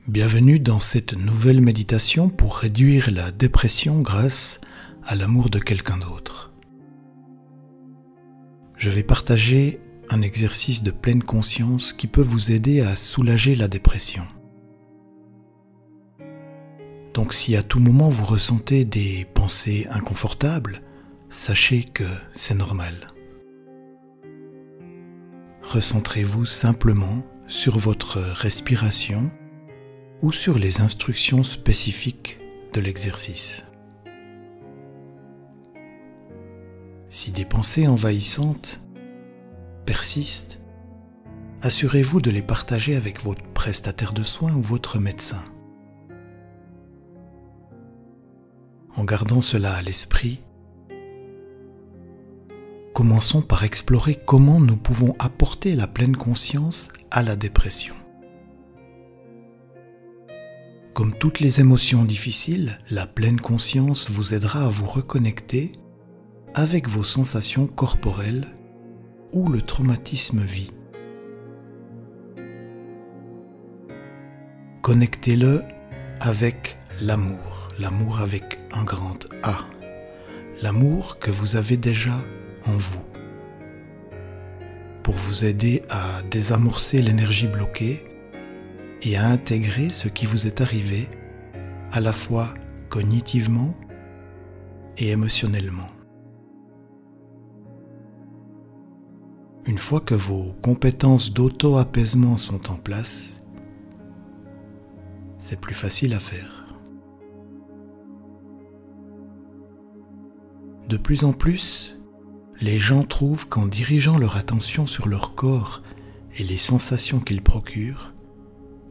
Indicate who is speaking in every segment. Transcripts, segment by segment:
Speaker 1: Bienvenue dans cette nouvelle méditation pour réduire la dépression grâce à l'amour de quelqu'un d'autre. Je vais partager un exercice de pleine conscience qui peut vous aider à soulager la dépression. Donc si à tout moment vous ressentez des pensées inconfortables, sachez que c'est normal. Recentrez-vous simplement sur votre respiration ou sur les instructions spécifiques de l'exercice. Si des pensées envahissantes persistent, assurez-vous de les partager avec votre prestataire de soins ou votre médecin. En gardant cela à l'esprit, commençons par explorer comment nous pouvons apporter la pleine conscience à la dépression. Comme toutes les émotions difficiles, la pleine conscience vous aidera à vous reconnecter avec vos sensations corporelles où le traumatisme vit. Connectez-le avec l'amour avec un grand A, l'amour que vous avez déjà en vous, pour vous aider à désamorcer l'énergie bloquée et à intégrer ce qui vous est arrivé à la fois cognitivement et émotionnellement. Une fois que vos compétences d'auto-apaisement sont en place, c'est plus facile à faire. De plus en plus, les gens trouvent qu'en dirigeant leur attention sur leur corps et les sensations qu'ils procurent,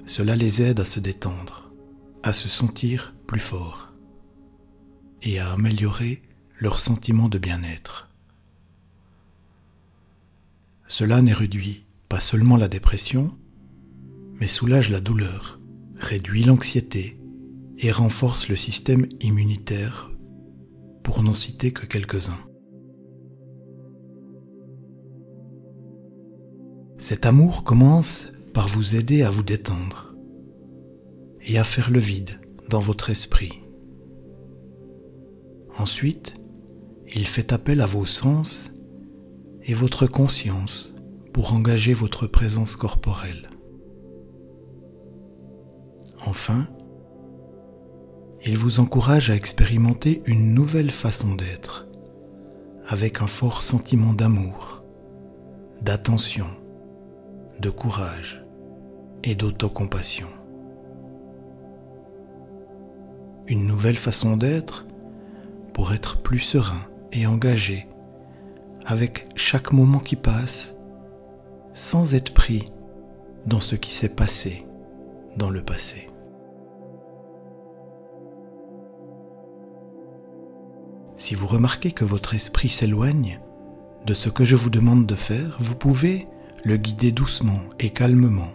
Speaker 1: cela les aide à se détendre, à se sentir plus forts et à améliorer leur sentiment de bien-être. Cela ne réduit pas seulement la dépression, mais soulage la douleur, réduit l'anxiété et renforce le système immunitaire, pour n'en citer que quelques-uns. Cet amour commence par vous aider à vous détendre et à faire le vide dans votre esprit. Ensuite, il fait appel à vos sens et votre conscience pour engager votre présence corporelle. Enfin, il vous encourage à expérimenter une nouvelle façon d'être, avec un fort sentiment d'amour, d'attention, de courage et d'autocompassion. Une nouvelle façon d'être pour être plus serein et engagé avec chaque moment qui passe sans être pris dans ce qui s'est passé dans le passé. Si vous remarquez que votre esprit s'éloigne de ce que je vous demande de faire, vous pouvez le guider doucement et calmement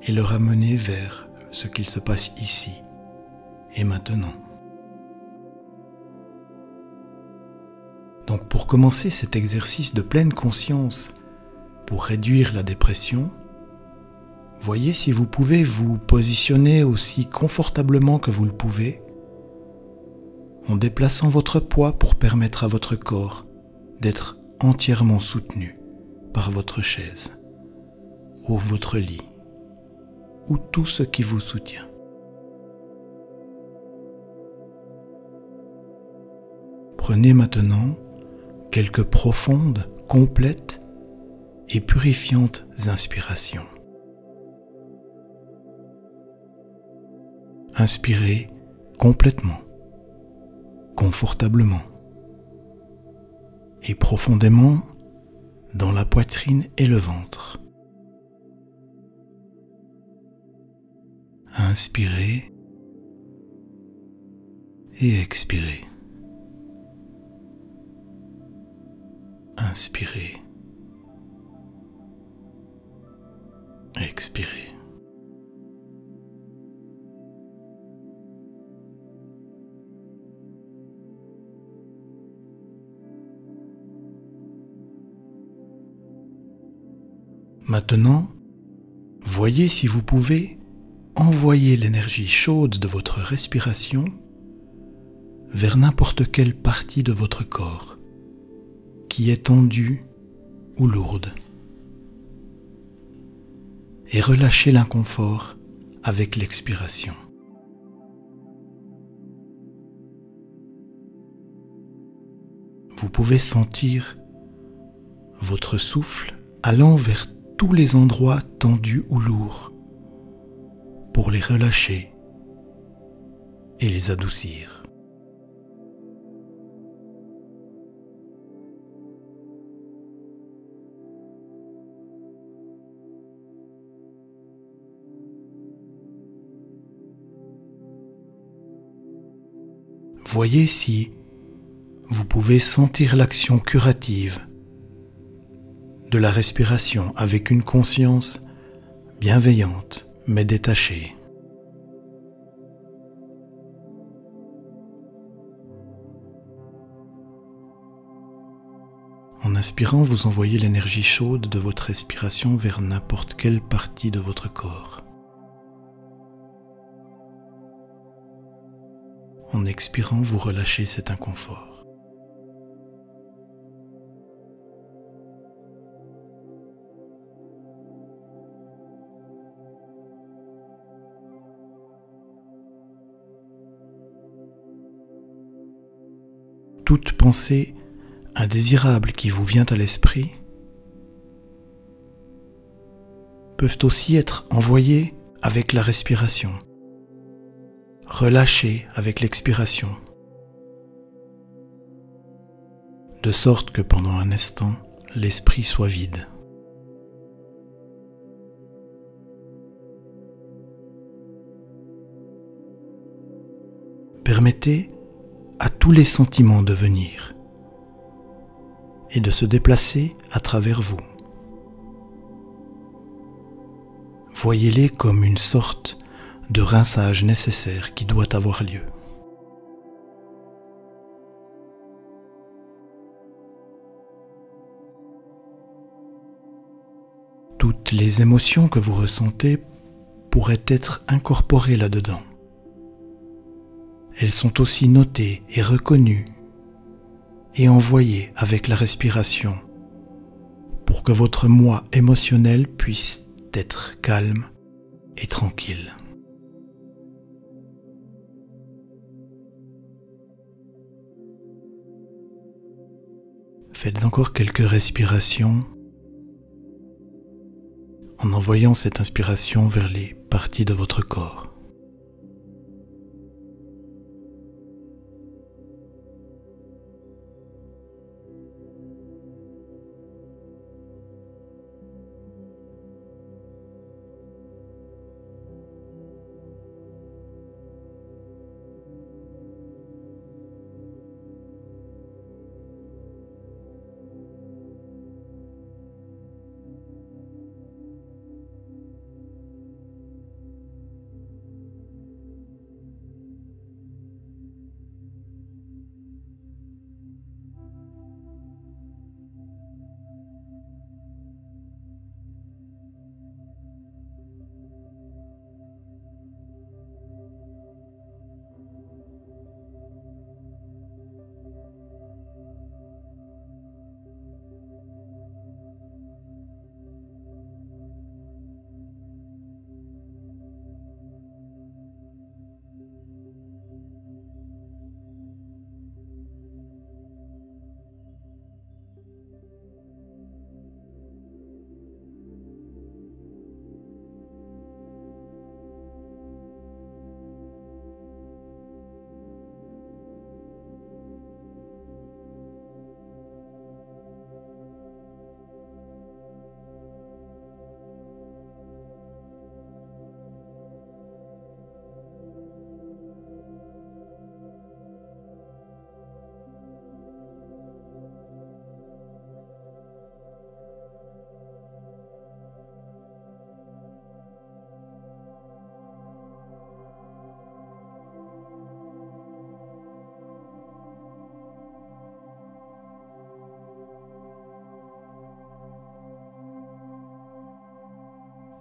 Speaker 1: et le ramener vers ce qu'il se passe ici et maintenant. Donc pour commencer cet exercice de pleine conscience pour réduire la dépression, voyez si vous pouvez vous positionner aussi confortablement que vous le pouvez en déplaçant votre poids pour permettre à votre corps d'être entièrement soutenu par votre chaise ou votre lit ou tout ce qui vous soutient. Prenez maintenant quelques profondes, complètes et purifiantes inspirations. Inspirez complètement, confortablement et profondément dans la poitrine et le ventre. Inspirez et expirez. Inspirez. Expirez. Maintenant, voyez si vous pouvez envoyez l'énergie chaude de votre respiration vers n'importe quelle partie de votre corps qui est tendue ou lourde. Et relâchez l'inconfort avec l'expiration. Vous pouvez sentir votre souffle allant vers tous les endroits tendus ou lourds pour les relâcher et les adoucir. Voyez si vous pouvez sentir l'action curative de la respiration avec une conscience bienveillante mais détachée. En inspirant, vous envoyez l'énergie chaude de votre respiration vers n'importe quelle partie de votre corps. En expirant, vous relâchez cet inconfort. Toute pensée indésirable qui vous vient à l'esprit peuvent aussi être envoyées avec la respiration, relâchées avec l'expiration, de sorte que pendant un instant, l'esprit soit vide. Permettez à tous les sentiments de venir et de se déplacer à travers vous. Voyez-les comme une sorte de rinçage nécessaire qui doit avoir lieu. Toutes les émotions que vous ressentez pourraient être incorporées là-dedans. Elles sont aussi notées et reconnues et envoyées avec la respiration pour que votre moi émotionnel puisse être calme et tranquille. Faites encore quelques respirations en envoyant cette inspiration vers les parties de votre corps.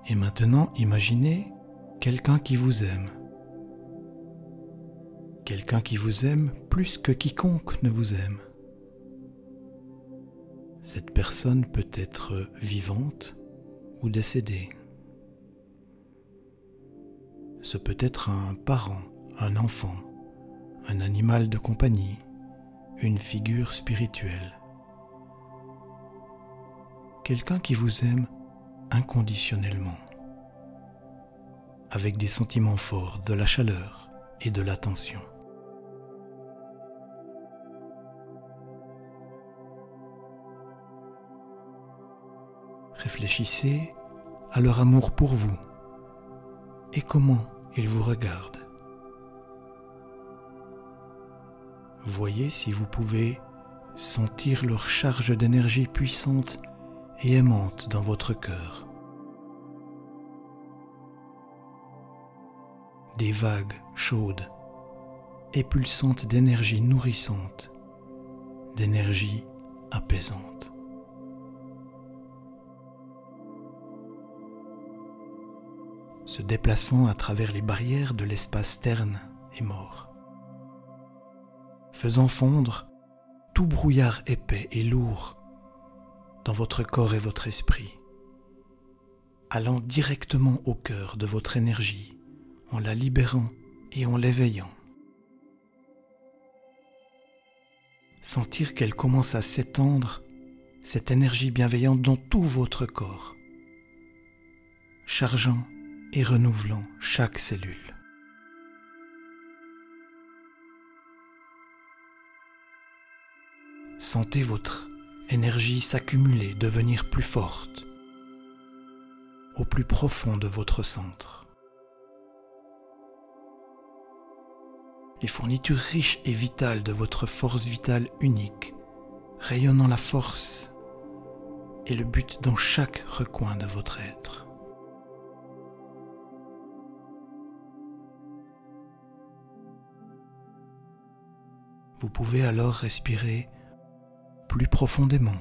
Speaker 1: Et maintenant, imaginez quelqu'un qui vous aime. Quelqu'un qui vous aime plus que quiconque ne vous aime. Cette personne peut être vivante ou décédée. Ce peut être un parent, un enfant, un animal de compagnie, une figure spirituelle. Quelqu'un qui vous aime inconditionnellement, avec des sentiments forts, de la chaleur et de l'attention. Réfléchissez à leur amour pour vous et comment ils vous regardent. Voyez si vous pouvez sentir leur charge d'énergie puissante et aimante dans votre cœur. Des vagues chaudes et pulsantes d'énergie nourrissante, d'énergie apaisante. Se déplaçant à travers les barrières de l'espace terne et mort, faisant fondre tout brouillard épais et lourd dans votre corps et votre esprit, allant directement au cœur de votre énergie, en la libérant et en l'éveillant. Sentir qu'elle commence à s'étendre, cette énergie bienveillante dans tout votre corps, chargeant et renouvelant chaque cellule. Sentez votre énergie s'accumuler, devenir plus forte, au plus profond de votre centre. Les fournitures riches et vitales de votre force vitale unique, rayonnant la force et le but dans chaque recoin de votre être. Vous pouvez alors respirer plus profondément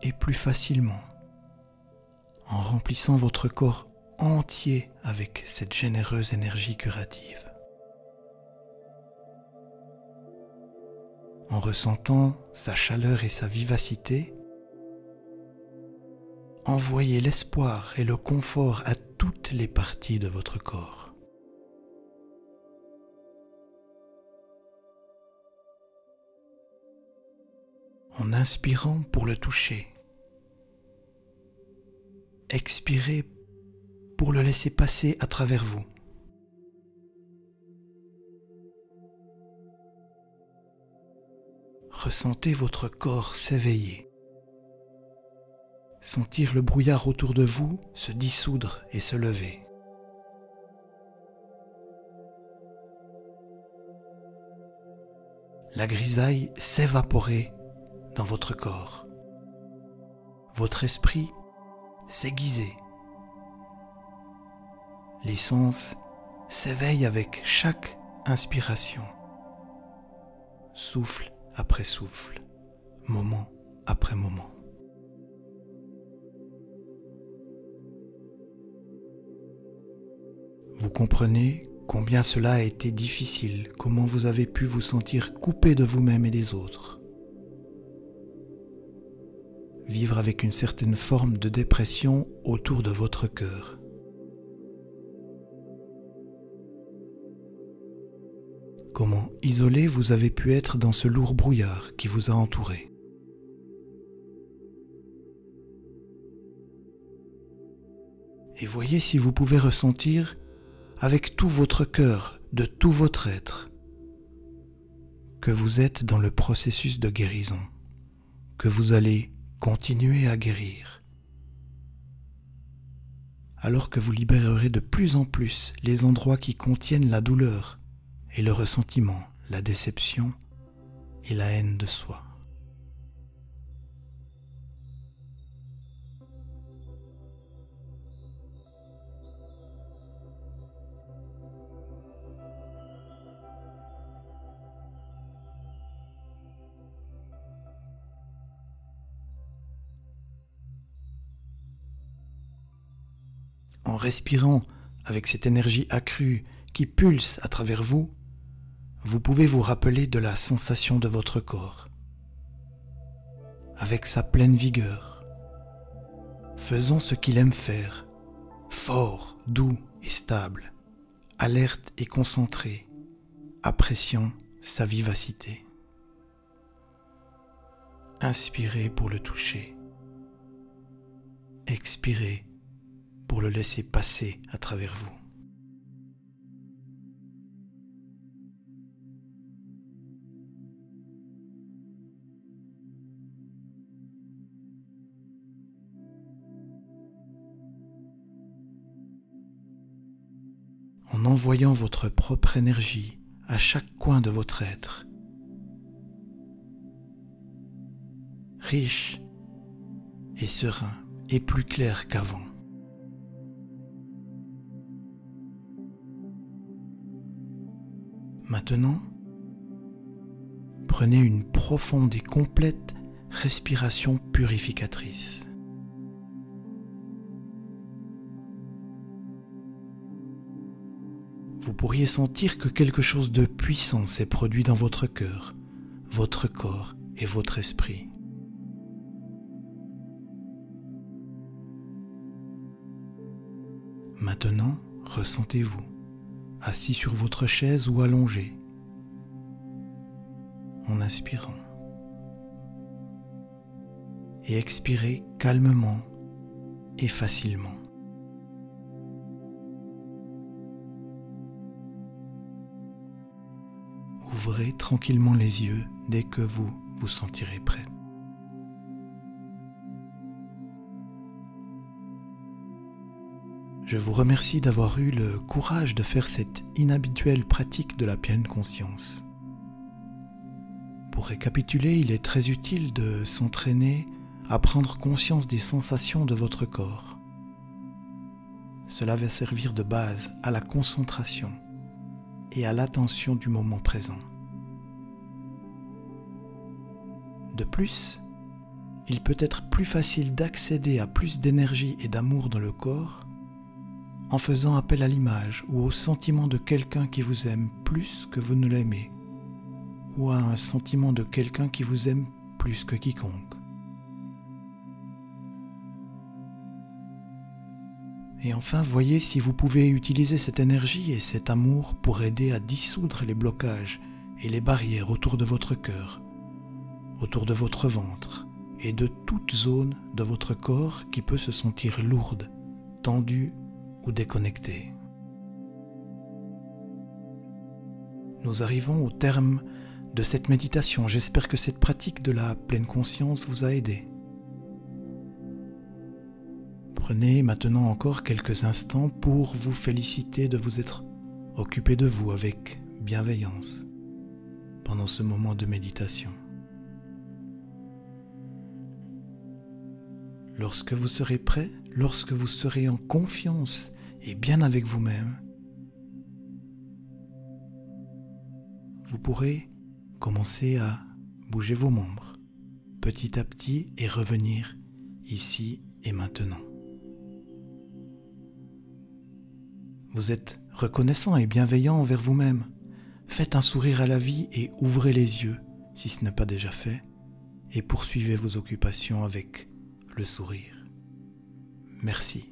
Speaker 1: et plus facilement, en remplissant votre corps entier avec cette généreuse énergie curative. En ressentant sa chaleur et sa vivacité, envoyez l'espoir et le confort à toutes les parties de votre corps. En inspirant pour le toucher, expirez pour le laisser passer à travers vous. Ressentez votre corps s'éveiller, sentir le brouillard autour de vous se dissoudre et se lever. La grisaille s'évaporer dans votre corps. Votre esprit s'aiguiser. Les sens s'éveillent avec chaque inspiration. Souffle après souffle, moment après moment. Vous comprenez combien cela a été difficile, comment vous avez pu vous sentir coupé de vous-même et des autres. Vivre avec une certaine forme de dépression autour de votre cœur. Comment isolé vous avez pu être dans ce lourd brouillard qui vous a entouré. Et voyez si vous pouvez ressentir avec tout votre cœur, de tout votre être, que vous êtes dans le processus de guérison, que vous allez continuez à guérir, alors que vous libérerez de plus en plus les endroits qui contiennent la douleur et le ressentiment, la déception et la haine de soi. En respirant avec cette énergie accrue qui pulse à travers vous, vous pouvez vous rappeler de la sensation de votre corps, avec sa pleine vigueur, faisant ce qu'il aime faire, fort, doux et stable, alerte et concentré, appréciant sa vivacité. Inspirez pour le toucher, expirez pour le laisser passer à travers vous. En envoyant votre propre énergie à chaque coin de votre être, riche et serein et plus clair qu'avant. Maintenant, prenez une profonde et complète respiration purificatrice. Vous pourriez sentir que quelque chose de puissant s'est produit dans votre cœur, votre corps et votre esprit. Maintenant, ressentez-vous, assis sur votre chaise ou allongé, en inspirant. Et expirez calmement et facilement. Ouvrez tranquillement les yeux dès que vous vous sentirez prêt. Je vous remercie d'avoir eu le courage de faire cette inhabituelle pratique de la pleine conscience. Pour récapituler, il est très utile de s'entraîner à prendre conscience des sensations de votre corps. Cela va servir de base à la concentration et à l'attention du moment présent. De plus, il peut être plus facile d'accéder à plus d'énergie et d'amour dans le corps en faisant appel à l'image ou au sentiment de quelqu'un qui vous aime plus que vous ne l'aimez, ou à un sentiment de quelqu'un qui vous aime plus que quiconque. Et enfin, voyez si vous pouvez utiliser cette énergie et cet amour pour aider à dissoudre les blocages et les barrières autour de votre cœur, autour de votre ventre et de toute zone de votre corps qui peut se sentir lourde, tendue ou déconnectée. Nous arrivons au terme de cette méditation. J'espère que cette pratique de la pleine conscience vous a aidé. Prenez maintenant encore quelques instants pour vous féliciter de vous être occupé de vous avec bienveillance pendant ce moment de méditation. Lorsque vous serez prêt, lorsque vous serez en confiance et bien avec vous-même, vous pourrez commencer à bouger vos membres petit à petit et revenir ici et maintenant. Vous êtes reconnaissant et bienveillant envers vous-même. Faites un sourire à la vie et ouvrez les yeux, si ce n'est pas déjà fait, et poursuivez vos occupations avec le sourire. Merci.